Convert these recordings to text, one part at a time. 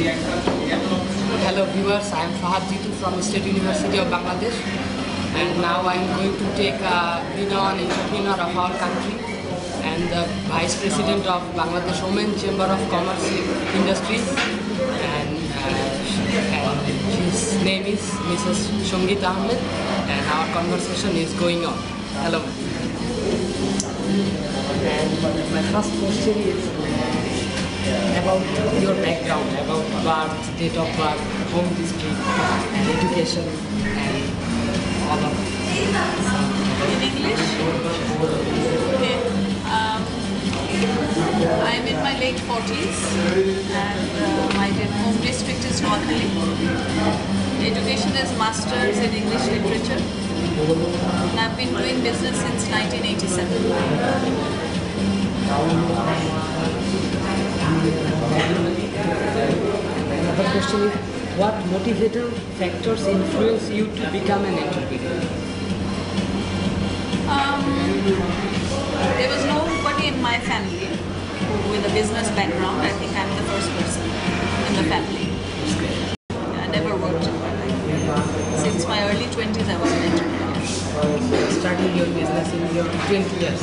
Hello viewers, I am Fahad Jitu from State University of Bangladesh, and now I am going to take a renowned entrepreneur of our country and the Vice President of Bangladesh Women Chamber of Commerce Industries, and his name is Mrs. Shongit Ahmed, and our conversation is going on. Hello. And my first question is about your background, about birth, date of birth, home district, and education, and all of it. In English? Okay. I'm in my late 40s and my home district is Noakhali. Education is Masters in English Literature. And I've been doing business since 1987. Another question is, what motivator factors influence you to become an entrepreneur? There was nobody in my family with a business background. I think I'm the first person in the family. I never worked in my life. Since my early 20s, I was an entrepreneur. Starting your business in your 20 years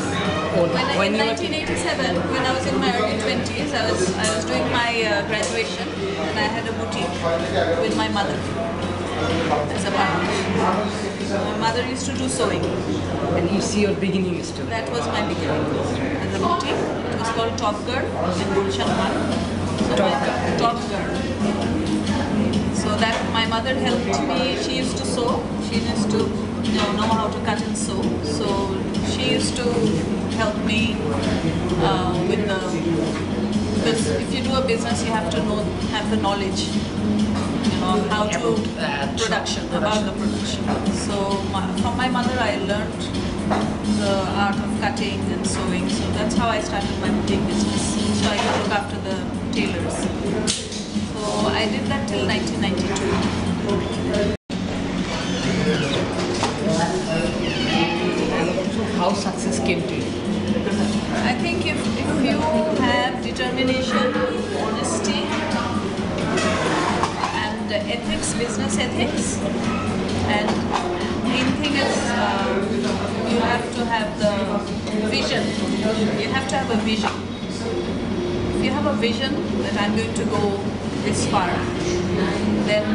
old. In 1987, when I was in my early 20s, I was doing my graduation, and I had a boutique with my mother as a partner. My mother used to do sewing. And you see your beginning story. That was my beginning. As a boutique, it was called Top Girl in Gulshan 1. So Top Girl. So that my mother helped me. She used to sew. She used to know how to cut and sew. So she used to help me with the, because if you do a business, you have to have the knowledge, how to about the production. So from my mother, I learned the art of cutting and sewing. So that's how I started my boutique business. So I could look after the tailors. So I did that till 1992. How success came to you? I think if you have determination, honesty, and ethics, business ethics, and main thing is you have to have the vision. You have to have a vision. If you have a vision that I'm going to go this far, then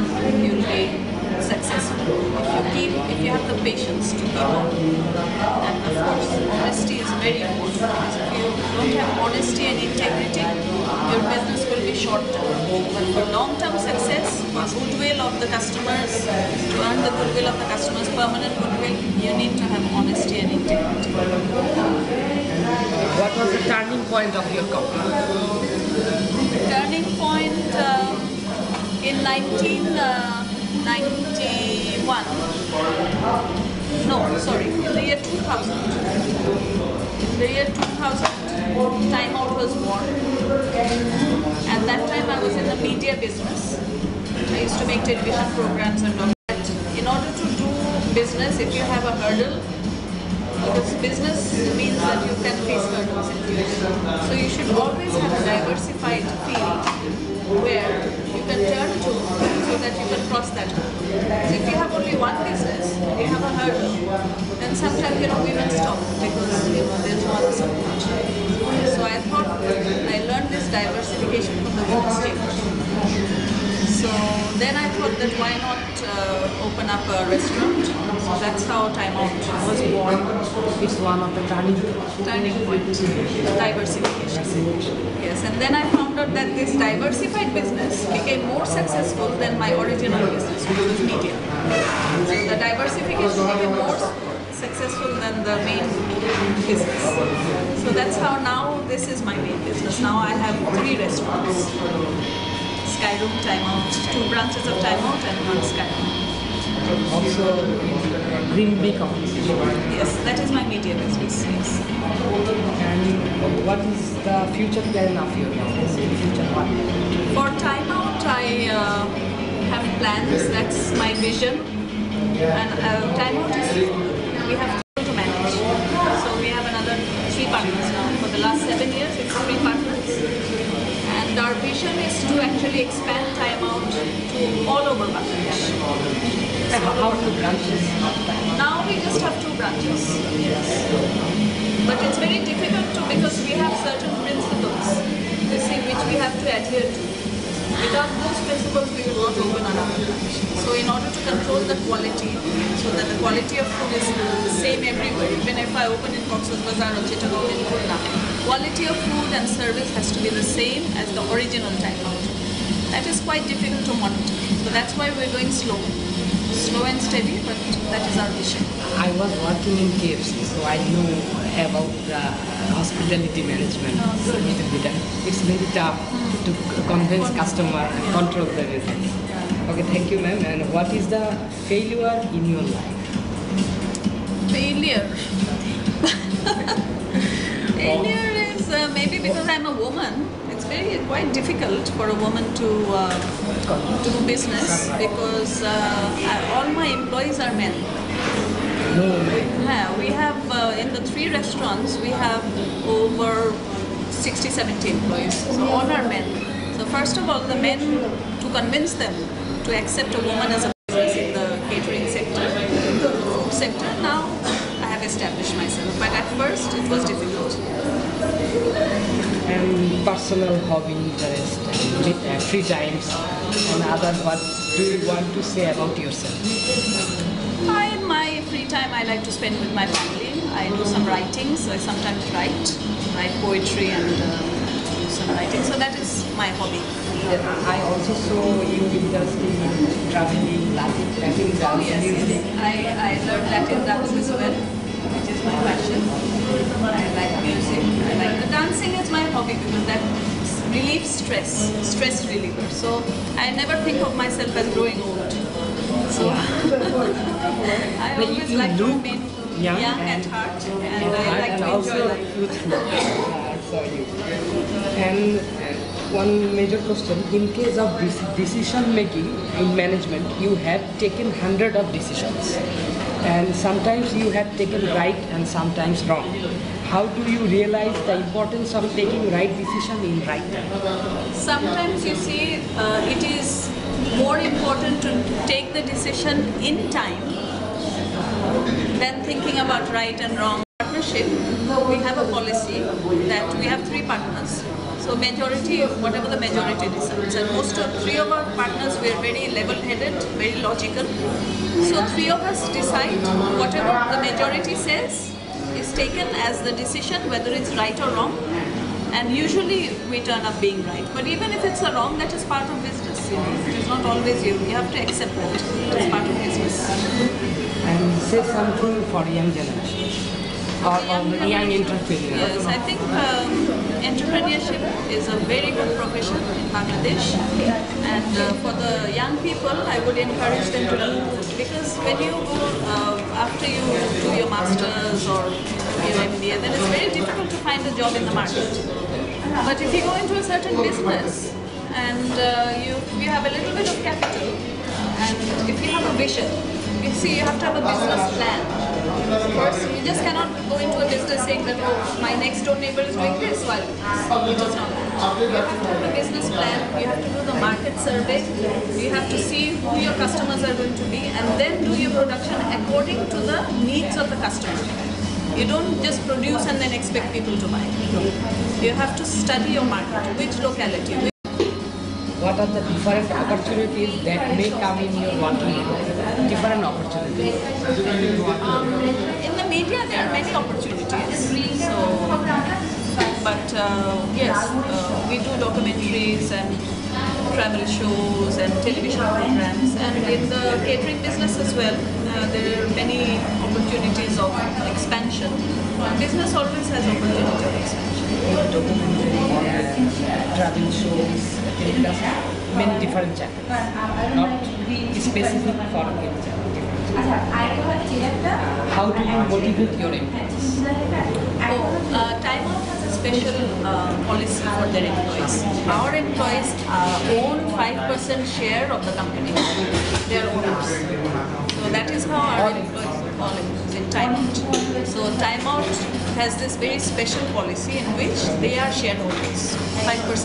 you'll be successful. If you have the patience to keep on. And of course, honesty is very important, because if you don't have honesty and integrity, your business will be short-term. But for long-term success, goodwill of the customers, to earn the goodwill of the customers, permanent goodwill, you need to have honesty and integrity. What was the turning point of your company? Turning point in 1991. No, sorry, in the year 2000. In the year 2000, Time Out was born. At that time, I was in the media business. I used to make television programs and all that. In order to do business, if you have a hurdle, because business means that you can face hurdles in future. So you should always have a diversified field where you can turn to so that you can cross that hurdle. So if you have only one business, you have a hurdle, then sometimes we will stop because there's no other support. So I thought, I learned this diversification from the women's chamber. So then I thought that why not open up a restaurant. So that's how Time Out was born. It's one of the turning Point. Diversification. Yes, and then I found out that this diversified business became more successful than my original business, which was media. So the diversification became more successful than the main business. So that's how now this is my main business. Now I have 3 restaurants. Skyroom, Time Out, 2 branches of Time Out and 1 Skyroom. Also Green Bee Company. Yes, that is my media business. Yes. And what is the future plan of your business? In future, what? For Time Out, I have plans. That's my vision. And Time Out is we have to manage. So we have another 3 partners now. For the last 7 years, it's 3 partners. And our vision is to actually expand time out to all over Bangladesh. And how many branches? Now we just have 2 branches. Yes. But it's very difficult to, because we have certain principles, you see, which we have to adhere to. Without those principles, we will not open another branch. So in order to control the quality, so that the quality of food is the same everywhere, even if I open in Cox's Bazar or Chittagong in Khulna, quality of food and service has to be the same as the original time out. That is quite difficult to monitor. So that's why we're going slow. Slow and steady, but that is our vision. I was working in KFC, so I know about the hospitality management a little bit. And it's very tough to convince customer and control everything. Okay, thank you, ma'am. And what is the failure in your life? Failure. Failure is maybe because I'm a woman. It's quite difficult for a woman to do business because all my employees are men. No, ma'am. Yeah, we have in the 3 restaurants we have over 60-70 employees. So all are men. So first of all, the men, to convince them to accept a woman as a business in the catering sector, the food sector. Now I have established myself, but at first it was difficult. And personal hobby, interest, and free times, and other, what do you want to say about yourself? In my free time, I like to spend with my family. I do some writing, so I sometimes write poetry and do some writing. So that is my hobby. I also saw you interested in traveling, Latin dance, Yes, music. I learned Latin dance as well, which is my passion. I like music. I like the dancing is my hobby because that relieves stress reliever. So I never think of myself as growing old. So I always like to remain young at heart, and I like to enjoy life. Youthful. I saw you. And one major question: in case of decision making in management, you have taken hundreds of decisions, and sometimes you have taken right and sometimes wrong. How do you realize the importance of taking right decision in right time? Sometimes you see it is more important to take the decision in time than thinking about right and wrong. Partnership, we have a policy that we have 3 partners. So majority, whatever the majority decides, and most of 3 of our partners, we are very level-headed, very logical. So 3 of us decide whatever the majority says is taken as the decision, whether it's right or wrong. And usually we turn up being right. But even if it's a wrong, that is part of business. You know, it is not always you. You have to accept that. It is part of business. And say something for young generation or young entrepreneurs. Yes, I think entrepreneurship is a very good profession in Bangladesh, and for the young people, I would encourage them to learn food, because when you go after you do your masters or your MBA, then it's very difficult to find a job in the market. But if you go into a certain business and you have a little bit of capital, and if you have a vision, you see, you have to have a business plan. First, you just cannot go into a business saying that, oh, my next door neighbor is doing this, so it is not that. You have to have a business plan, you have to do the market survey, you have to see who your customers are going to be, and then do your production according to the needs of the customer. You don't just produce and then expect people to buy. You have to study your market, which locality. What are the different opportunities that may come in your working life? Different opportunities. In the media, there are many opportunities. So, but yes, we do documentaries and travel shows and television programs, and in the catering business as well, there are many opportunities of expansion. Business always has opportunity of expansion. Documentary, travel shows, many different channels, not specific for catering. How do you motivate your employees? Time Out has a special policy for their employees. Our employees own 5% share of the company. They are owners. So that is how our employees, all employees in Time Out. So Time Out has this very special policy in which they are shareholders. 5%.